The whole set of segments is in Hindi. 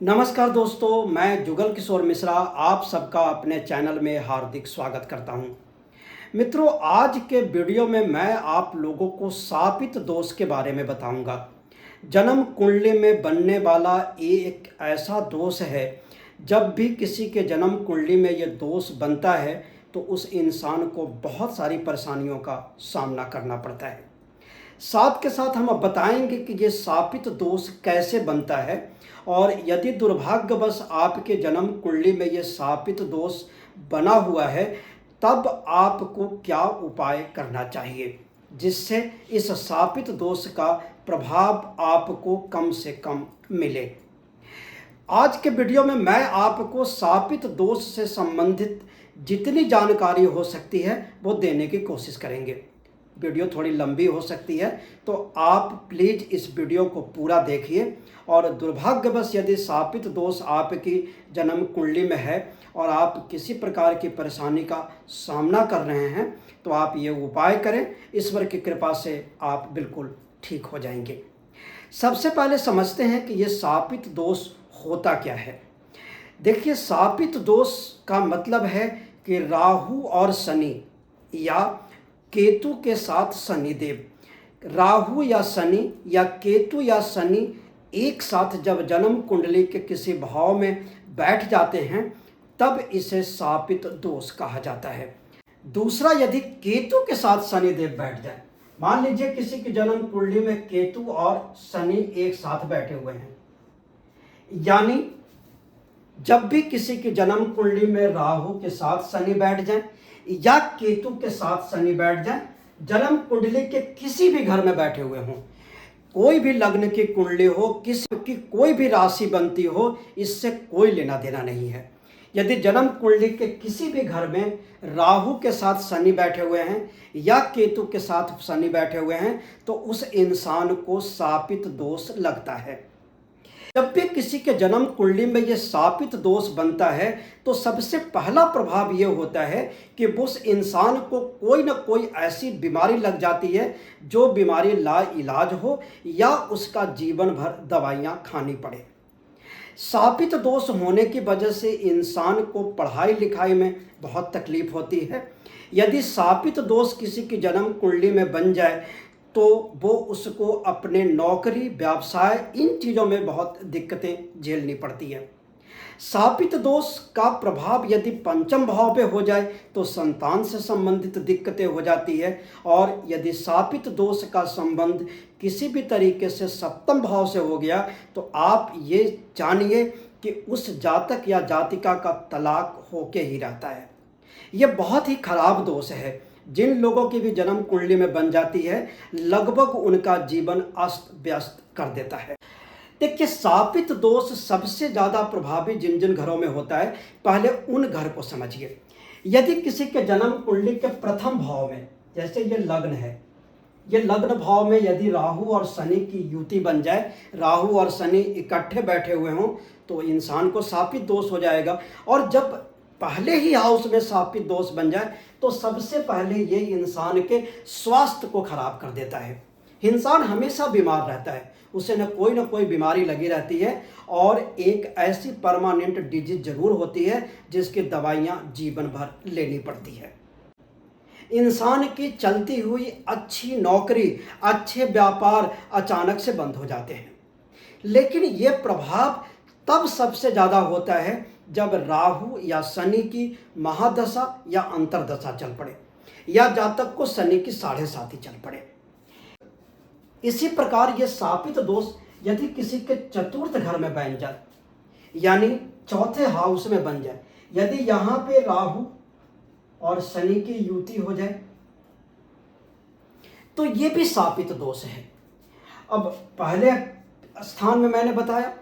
नमस्कार दोस्तों, मैं जुगल किशोर मिश्रा आप सबका अपने चैनल में हार्दिक स्वागत करता हूं। मित्रों, आज के वीडियो में मैं आप लोगों को शापित दोष के बारे में बताऊंगा। जन्म कुंडली में बनने वाला ये एक ऐसा दोष है, जब भी किसी के जन्म कुंडली में ये दोष बनता है तो उस इंसान को बहुत सारी परेशानियों का सामना करना पड़ता है। साथ के साथ हम अब बताएंगे कि ये शापित दोष कैसे बनता है और यदि दुर्भाग्यवश आपके जन्म कुंडली में ये शापित दोष बना हुआ है तब आपको क्या उपाय करना चाहिए जिससे इस शापित दोष का प्रभाव आपको कम से कम मिले। आज के वीडियो में मैं आपको शापित दोष से संबंधित जितनी जानकारी हो सकती है वो देने की कोशिश करेंगे। वीडियो थोड़ी लंबी हो सकती है तो आप प्लीज़ इस वीडियो को पूरा देखिए और दुर्भाग्यवश यदि शापित दोष आपकी जन्म कुंडली में है और आप किसी प्रकार की परेशानी का सामना कर रहे हैं तो आप ये उपाय करें। ईश्वर की कृपा से आप बिल्कुल ठीक हो जाएंगे। सबसे पहले समझते हैं कि ये शापित दोष होता क्या है। देखिए, शापित दोष का मतलब है कि राहु और शनि या केतु के साथ शनिदेव, राहु या शनि या केतु या शनि एक साथ जब जन्म कुंडली के किसी भाव में बैठ जाते हैं तब इसे शापित दोष कहा जाता है। दूसरा, यदि केतु के साथ शनिदेव बैठ जाए, मान लीजिए किसी की जन्म कुंडली में केतु और शनि एक साथ बैठे हुए हैं, यानी जब भी किसी की जन्म कुंडली में राहु के साथ शनि बैठ जाए या केतु के साथ शनि बैठ जाए, जन्म कुंडली के किसी भी घर में बैठे हुए हों, कोई भी लग्न की कुंडली हो, किसी की कोई भी राशि बनती हो, इससे कोई लेना देना नहीं है। यदि जन्म कुंडली के किसी भी घर में राहु के साथ शनि बैठे हुए हैं या केतु के साथ शनि बैठे हुए हैं तो उस इंसान को शापित दोष लगता है। जब भी किसी के जन्म कुंडली में ये शापित दोष बनता है तो सबसे पहला प्रभाव ये होता है कि उस इंसान को कोई ना कोई ऐसी बीमारी लग जाती है जो बीमारी लाइलाज हो या उसका जीवन भर दवाइयाँ खानी पड़े। शापित दोष होने की वजह से इंसान को पढ़ाई लिखाई में बहुत तकलीफ होती है। यदि शापित दोष किसी की जन्म कुंडली में बन जाए तो वो उसको अपने नौकरी, व्यवसाय, इन चीज़ों में बहुत दिक्कतें झेलनी पड़ती है। शापित दोष का प्रभाव यदि पंचम भाव पे हो जाए तो संतान से संबंधित दिक्कतें हो जाती है और यदि शापित दोष का संबंध किसी भी तरीके से सप्तम भाव से हो गया तो आप ये जानिए कि उस जातक या जातिका का तलाक होके ही रहता है। ये बहुत ही खराब दोष है। जिन लोगों की भी जन्म कुंडली में बन जाती है लगभग उनका जीवन अस्त व्यस्त कर देता है। देखिए, शापित दोष सबसे ज़्यादा प्रभावी जिन जिन घरों में होता है, पहले उन घर को समझिए। यदि किसी के जन्म कुंडली के प्रथम भाव में, जैसे ये लग्न है, ये लग्न भाव में यदि राहु और शनि की युति बन जाए, राहु और शनि इकट्ठे बैठे हुए हों तो इंसान को शापित दोष हो जाएगा। और जब पहले ही हाउस में शापित दोष बन जाए तो सबसे पहले ये इंसान के स्वास्थ्य को खराब कर देता है। इंसान हमेशा बीमार रहता है, उसे न कोई बीमारी लगी रहती है और एक ऐसी परमानेंट डिजीज जरूर होती है जिसकी दवाइयाँ जीवन भर लेनी पड़ती है। इंसान की चलती हुई अच्छी नौकरी, अच्छे व्यापार अचानक से बंद हो जाते हैं। लेकिन ये प्रभाव तब सबसे ज़्यादा होता है जब राहु या शनि की महादशा या अंतरदशा चल पड़े या जातक को शनि की 7.5 चल पड़े। इसी प्रकार ये शापित दोष यदि किसी के चतुर्थ घर में बन जाए, यानी चौथे हाउस में बन जाए, यदि यहाँ पे राहु और शनि की युति हो जाए तो ये भी शापित दोष है। अब पहले स्थान में मैंने बताया,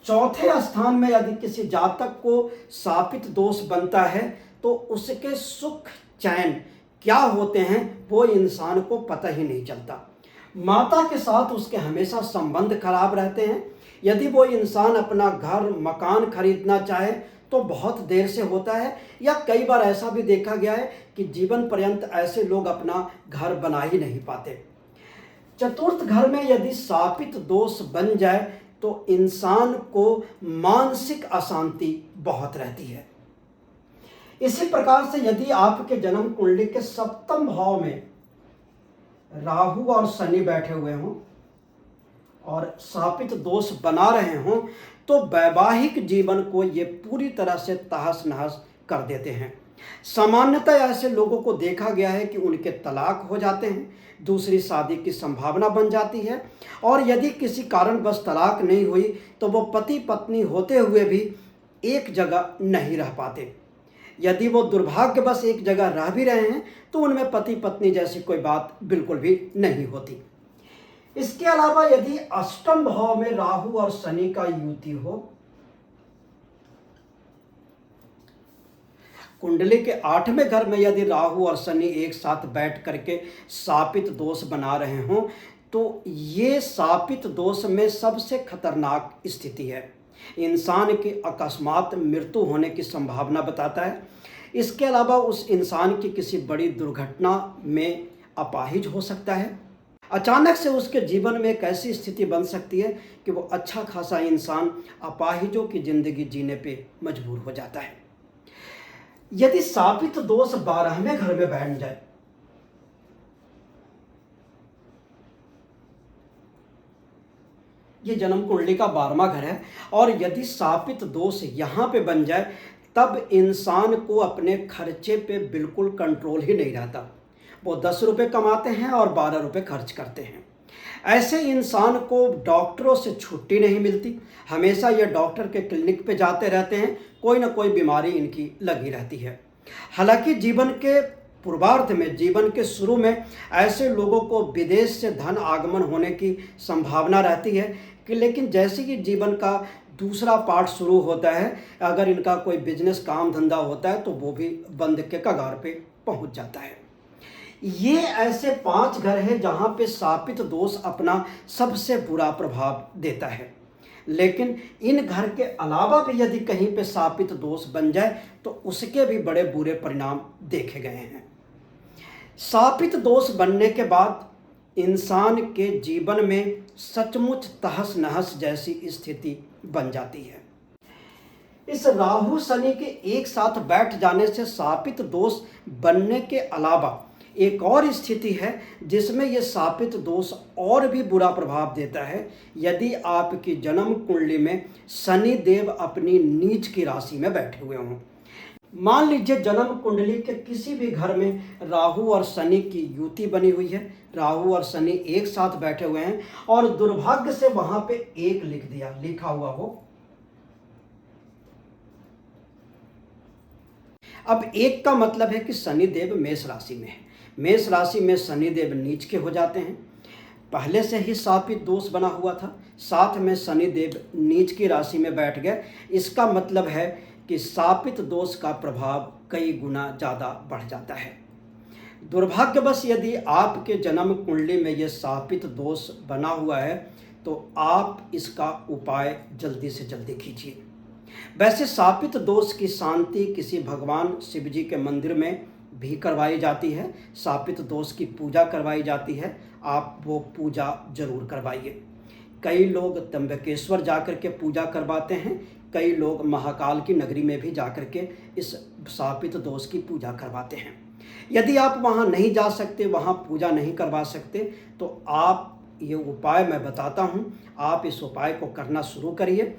चौथे स्थान में यदि किसी जातक को शापित दोष बनता है तो उसके सुख चैन क्या होते हैं वो इंसान को पता ही नहीं चलता। माता के साथ उसके हमेशा संबंध खराब रहते हैं। यदि वो इंसान अपना घर मकान खरीदना चाहे तो बहुत देर से होता है, या कई बार ऐसा भी देखा गया है कि जीवन पर्यंत ऐसे लोग अपना घर बना ही नहीं पाते। चतुर्थ घर में यदि शापित दोष बन जाए तो इंसान को मानसिक अशांति बहुत रहती है। इसी प्रकार से यदि आपके जन्म कुंडली के सप्तम भाव में राहु और शनि बैठे हुए हों और शापित दोष बना रहे हों तो वैवाहिक जीवन को ये पूरी तरह से तहस नहस कर देते हैं। सामान्यतः ऐसे लोगों को देखा गया है कि उनके तलाक हो जाते हैं, दूसरी शादी की संभावना बन जाती है, और यदि किसी कारणवश तलाक नहीं हुई तो वो पति पत्नी होते हुए भी एक जगह नहीं रह पाते। यदि वो दुर्भाग्यवश एक जगह रह भी रहे हैं तो उनमें पति पत्नी जैसी कोई बात बिल्कुल भी नहीं होती। इसके अलावा यदि अष्टम भाव में राहु और शनि का युति हो, कुंडली के 8वें घर में यदि राहु और शनि एक साथ बैठ करके शापित दोष बना रहे हों तो ये शापित दोष में सबसे खतरनाक स्थिति है। इंसान की अकस्मात मृत्यु होने की संभावना बताता है। इसके अलावा उस इंसान की किसी बड़ी दुर्घटना में अपाहिज हो सकता है। अचानक से उसके जीवन में एक ऐसी स्थिति बन सकती है कि वो अच्छा खासा इंसान अपाहिजों की जिंदगी जीने पे मजबूर हो जाता है। यदि शापित दोष 12वें घर में बैठ जाए, ये जन्म कुंडली का 12वां घर है, और यदि शापित दोष यहाँ पे बन जाए तब इंसान को अपने खर्चे पे बिल्कुल कंट्रोल ही नहीं रहता। वो 10 रुपये कमाते हैं और 12 रुपये खर्च करते हैं। ऐसे इंसान को डॉक्टरों से छुट्टी नहीं मिलती, हमेशा ये डॉक्टर के क्लिनिक पे जाते रहते हैं, कोई ना कोई बीमारी इनकी लगी रहती है। हालांकि जीवन के पूर्वार्ध में, जीवन के शुरू में ऐसे लोगों को विदेश से धन आगमन होने की संभावना रहती है कि लेकिन जैसे ही जीवन का दूसरा पार्ट शुरू होता है, अगर इनका कोई बिजनेस काम धंधा होता है तो वो भी बंद के कगार पे पहुंच जाता है। ये ऐसे 5 घर हैं जहाँ पे शापित दोष अपना सबसे बुरा प्रभाव देता है। लेकिन इन घर के अलावा भी यदि कहीं पे शापित दोष बन जाए तो उसके भी बड़े बुरे परिणाम देखे गए हैं। शापित दोष बनने के बाद इंसान के जीवन में सचमुच तहस नहस जैसी स्थिति बन जाती है। इस राहु शनि के एक साथ बैठ जाने से शापित दोष बनने के अलावा एक और स्थिति है जिसमें यह शापित दोष और भी बुरा प्रभाव देता है। यदि आपकी जन्म कुंडली में शनि देव अपनी नीच की राशि में बैठे हुए हों, मान लीजिए जन्म कुंडली के किसी भी घर में राहु और शनि की युति बनी हुई है, राहु और शनि एक साथ बैठे हुए हैं और दुर्भाग्य से वहां पे एक लिखा हुआ हो। अब एक का मतलब है कि शनि देव मेष राशि में है। मेष राशि में शनि देव नीच के हो जाते हैं, पहले से ही शापित दोष बना हुआ था, साथ में शनि देव नीच की राशि में बैठ गए। इसका मतलब है कि शापित दोष का प्रभाव कई गुना ज़्यादा बढ़ जाता है। दुर्भाग्यवश यदि आपके जन्म कुंडली में यह शापित दोष बना हुआ है तो आप इसका उपाय जल्दी से जल्दी कीजिए। वैसे शापित दोष की शांति किसी भगवान शिव जी के मंदिर में भी करवाई जाती है, शापित दोष की पूजा करवाई जाती है, आप वो पूजा जरूर करवाइए। कई लोग त्र्यंबकेश्वर जाकर के पूजा करवाते हैं, कई लोग महाकाल की नगरी में भी जाकर के इस शापित दोष की पूजा करवाते हैं। यदि आप वहाँ नहीं जा सकते, वहाँ पूजा नहीं करवा सकते, तो आप ये उपाय मैं बताता हूँ, आप इस उपाय को करना शुरू करिए।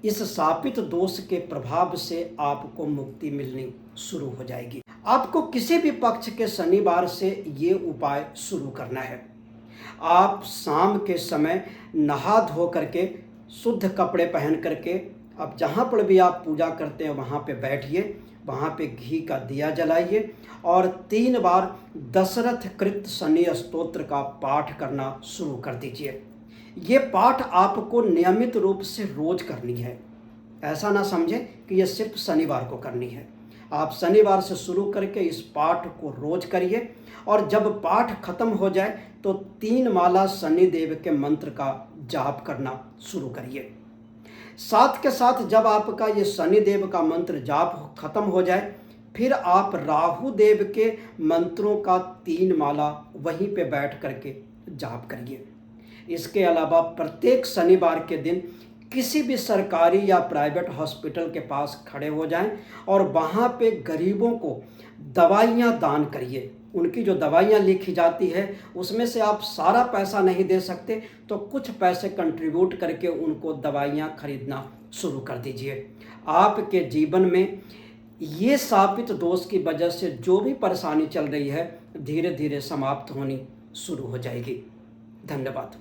इस शापित दोष के प्रभाव से आपको मुक्ति मिलनी शुरू हो जाएगी। आपको किसी भी पक्ष के शनिवार से ये उपाय शुरू करना है। आप शाम के समय नहा धो करके शुद्ध कपड़े पहन करके अब जहाँ पर भी आप पूजा करते हैं वहाँ पे बैठिए, वहाँ पे घी का दिया जलाइए और 3 बार दशरथ कृत शनि स्तोत्र का पाठ करना शुरू कर दीजिए। ये पाठ आपको नियमित रूप से रोज करनी है, ऐसा ना समझें कि ये सिर्फ शनिवार को करनी है। आप शनिवार से शुरू करके इस पाठ को रोज करिए और जब पाठ खत्म हो जाए तो 3 माला शनि देव के मंत्र का जाप करना शुरू करिए। साथ के साथ जब आपका ये शनि देव का मंत्र जाप खत्म हो जाए फिर आप राहु देव के मंत्रों का 3 माला वहीं पे बैठ करके जाप करिए। इसके अलावा प्रत्येक शनिवार के दिन किसी भी सरकारी या प्राइवेट हॉस्पिटल के पास खड़े हो जाएं और वहाँ पे गरीबों को दवाइयाँ दान करिए। उनकी जो दवाइयाँ लिखी जाती है उसमें से आप सारा पैसा नहीं दे सकते तो कुछ पैसे कंट्रीब्यूट करके उनको दवाइयाँ खरीदना शुरू कर दीजिए। आपके जीवन में ये शापित दोष की वजह से जो भी परेशानी चल रही है धीरे धीरे समाप्त होनी शुरू हो जाएगी। धन्यवाद।